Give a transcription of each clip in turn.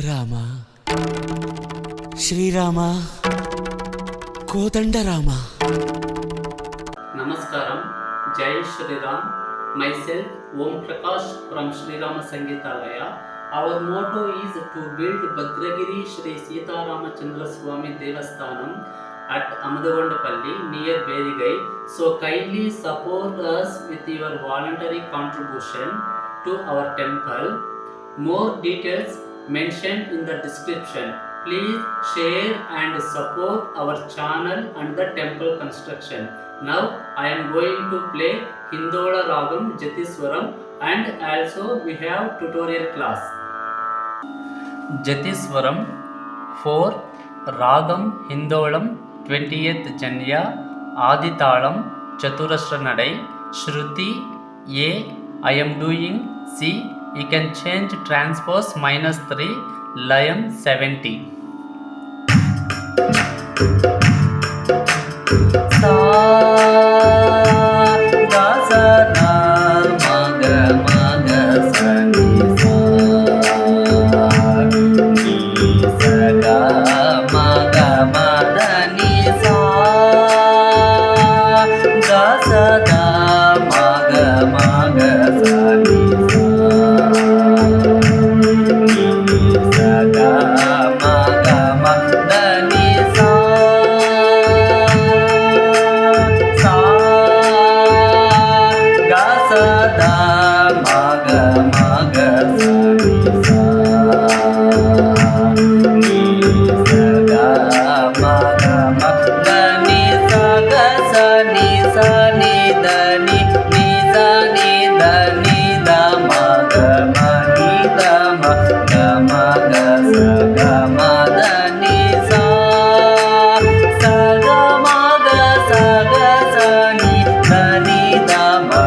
Rama Srirama Kodandarama. Namaskaram, Jai Shri Ram. Myself, Om Prakash from Sri Rama Sangeetalaya. Our motto is to build Bhadragiri Shri Sita Ramachandra Swami Devasthanam at Amadavandapalli near Berigai. So kindly support us with your voluntary contribution to our temple. More details mentioned in the description. Please share and support our channel and the temple construction. Now I am going to play Hindola Ragam Jatiswaram, and also we have tutorial class. Jatiswaram 4 Ragam Hindolam 20th Janya Aditalam Chaturashra Nadai Shruti A. I am doing C. You can change transpose -3 Layam 70. Sa ga sa na ma ga sa ni sa ni sa ga ma da ni sa ga sa da ma ga sa ni sa ni sa ga ma da ni sa sa ga sa da ma ga sa ni sa ni sa ga ma da ni sa ga sa ni da ni sa ni da ni da ma ni da ma ga sa ga ma da ni sa sa ga ma ga sa ni da ni da ma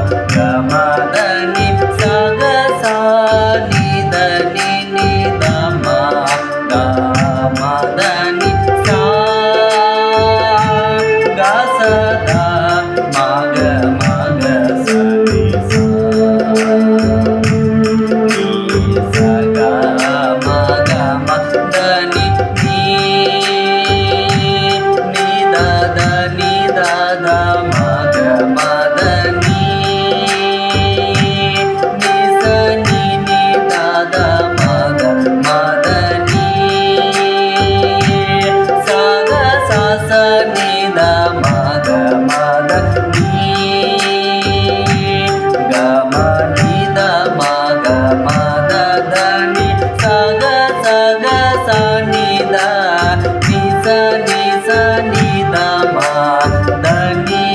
da ni sa ga sa ni da ni da ma da ni sa ga sa da ma ga sa ni sa ni sa ga ma da ni da ni da ma da ni sa ni da ma da ni sa ga sa ni da ma da ni ga ma ni da ma da ni sa ga sa ni da ni sa ni da ma da ni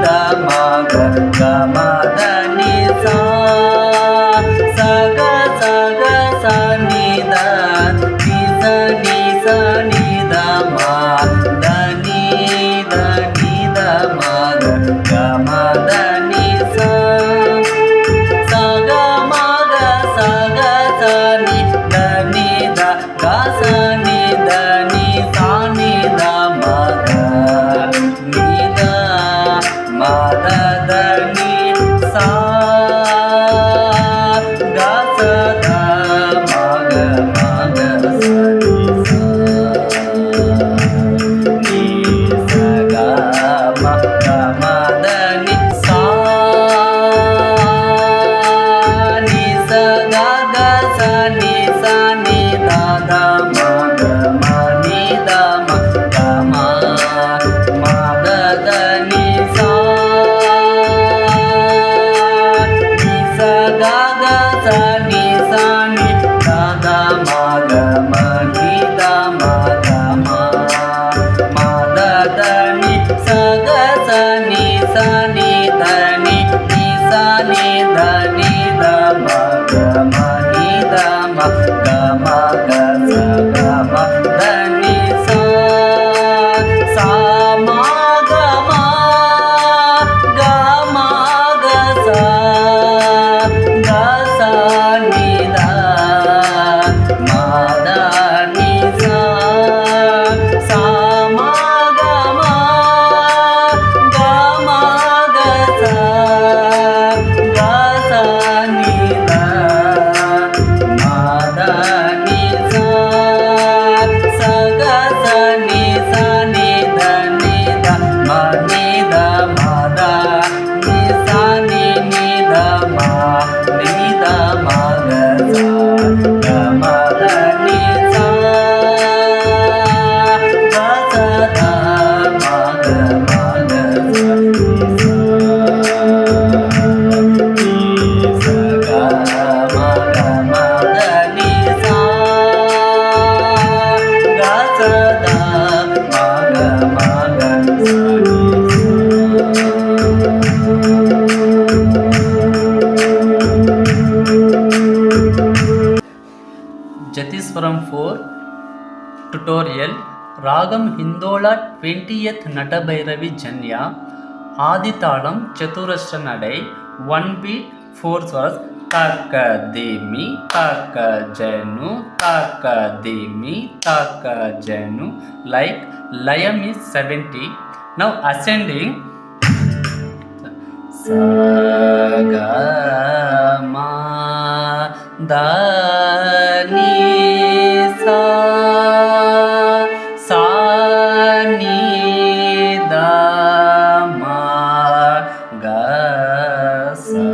da ma ga ma da ni sa ga sa ni da ni sa ni da ma da ni da ma ga ma da ni sa sa ga ma ga sa ni da ni da ga sa ni da ni sa ni da ma ga ni da ma da ni sa ga sa da ma ga sa ni sa ni sa ga ma da ni sa ni sa ga sa ni da ma ni da ma da ni sa ni sa ga sa ni da ma ni da ma da ni sa ga sa ni da ni sa ni da ni da ma ni da ma ga sa ga ma da ni sa sa ma ga sa ga sa ni da ma da ni sa sa ma ga sa ga sa ni da ma da Jatiswaram 4 tutorial Ragam Hindola 20th Natabhairavi Janya Aditalam Chaturashra Nadai 1 beat 4 swars Taka Demi Taka Janu Taka Demi Taka Janu. Like Layam is 70. Now ascending Saga Ma Da Ni Sa Sa Ni Da Ma Ga Sa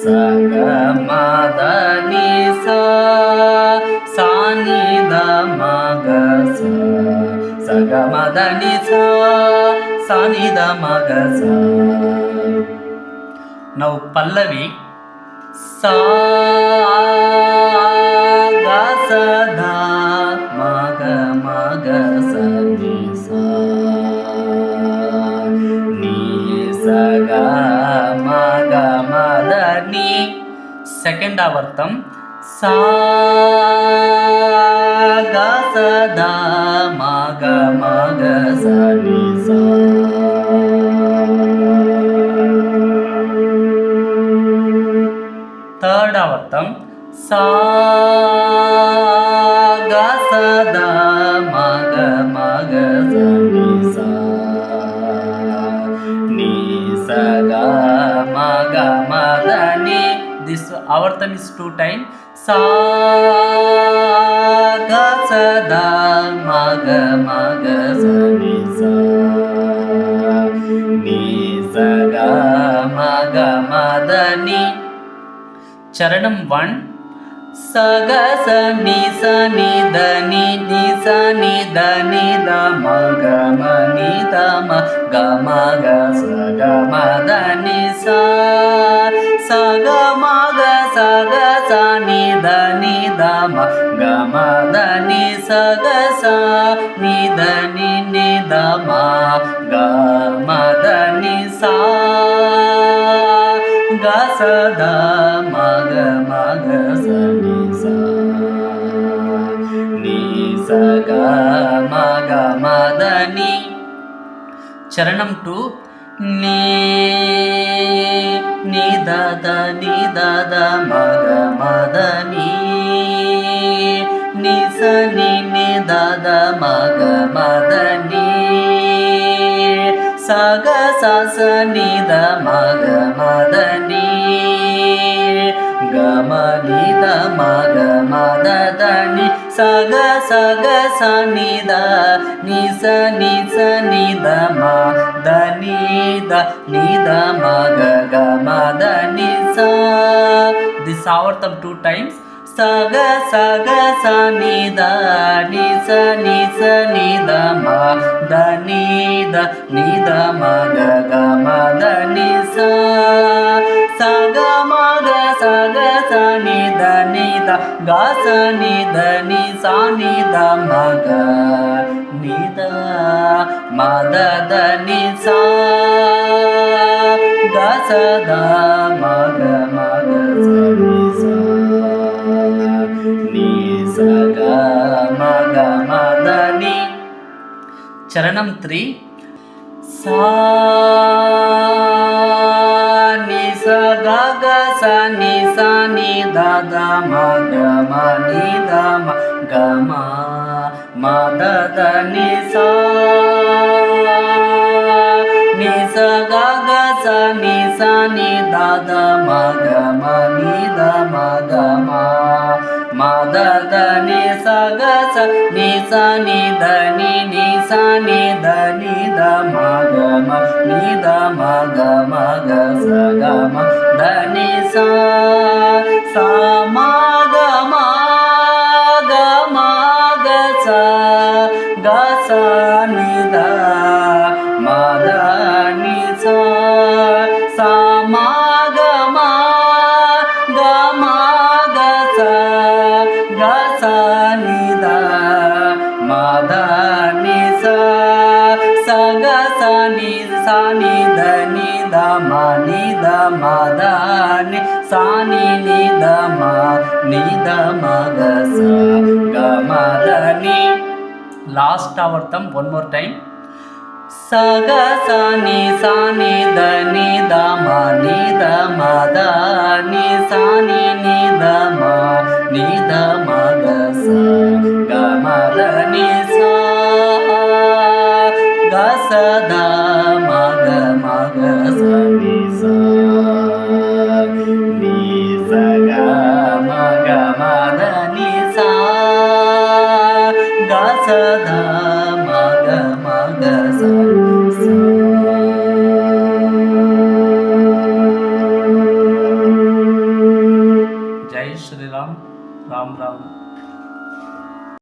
Sa Ga Ma Da Ni Sa Sa Ni Da Ma Ga Sa Sa Ga Ma Da Ni Sa Sa Ni Da Ma Ga Sa. Now Pallavi Sa Ga Sa Da Ma Ga Ma Ga Sa Ni Sa Ni Sa Ga Ma Ga Ma Da Ni. Second avartam Sa Ga Sa Da Ma Ga Ma Ga Sa Ni Sa. Third avartam Sa Ga Sa Da Ma Ga Ma Ga Sa Ni Sa Ni Sa Ga Ma Ga Ma Da Ni. This avartam is 2 times. Sa Ga Sa Da Ma Ga Ma Ga Sa Ni Sa Ni Sa Ga Ma Ga Ma Da Ni. Charanam 1 Sa Ga Sa Ni Sa Ni Da Ni Ni Sa Ni Da Ni Da Ma Ga Ma Ni Da Ma Ga Ma Ga Sa Ga Ma Da Ni Sa Sa Ga Ma Ga Sa Ga Sa Ni Da Ni Da Ma Ga Ma Da Ni Sa Ga Sa Ni Da Ni Ni Da Ma Ga Ma Da Ni Sa Ga Sa Da Ma Ga Ma Ga Sa Ni Sa Ni Sa Ga Ma Ga Ma Da Ni. Charanam 2 Ni Da Da Ni Da Da Ma Ga Ma Da Ni Ni Sa Ni Ni Da Da Ma Ga Ma Da Ni Sa Ga Sa Sa Ni Da Ma Ga Ma Da Ni Ga Ma Ni Da Ma Ga Ma Da Da Ni Sa Ga Sa Ga Sa Ni Da Ni Sa Ni Sa Ni Da Ma Da Ni Da Ni Da Ma Ga Ga Ma Da Ni Sa. This avartam 2 times. Sa Ga Sa Ga Sa Ni Da Ni Sa Ni Sa Ni Da Ma Da Ni Da Ni Da Ma Ga Ga Ma Da Ni Sa Sa Ga Ma Ga Sa Ga Sa Ni Da Ni Da Ga Sa Ni Da Ni Sa Ni Da Ma Ga Ni Da Ma Da Da Ni Sa Ga Sa Da Ma Ga Ma Ga Sa Ni Sa Ni Sa Ga Ma Ga Ma Da Ni. Charanam 3 Sa Ni Sa Ga Ga Sa Ni Sa Ni Da Da Ma Ga Ma Ni Da Ma Ga Ma Ma Da Da Ni Sa Ni Sa Ga Ga Sa Ni Sa Ni Da Da Ma Ga Ma Ni Da Ma Ga Ma Ma Da Da Ni Sa Ga Sa Ni Sa Ni Da Ni Ni Sa Ni Da Ni Da Ma Ga Ma Ni Da Ma Ga Ma Ga Sa Ga Ma Da Ni Sa Sa Ma Ga Ma Ga Ma Ga Sa Ga Sa Ni Da Ma Da Ni Sa Sa Ma Ga Ma Ga Ma Ga Sa Ga Sa Ni Da Ma Da Ni Sa Sa Ga Sa Ni Sa Ni Da Ni Da Ma Ni Da Ma Da Ni Sa Ni Ni Da Ma Ni Da Ma Ga last avartam, one more time. Sa ga sa ni da ma da ni sa ni da ma ga sa ga ma da ni sa ga sa da ma ga sa ni sa ga ma da ni sa ga sa da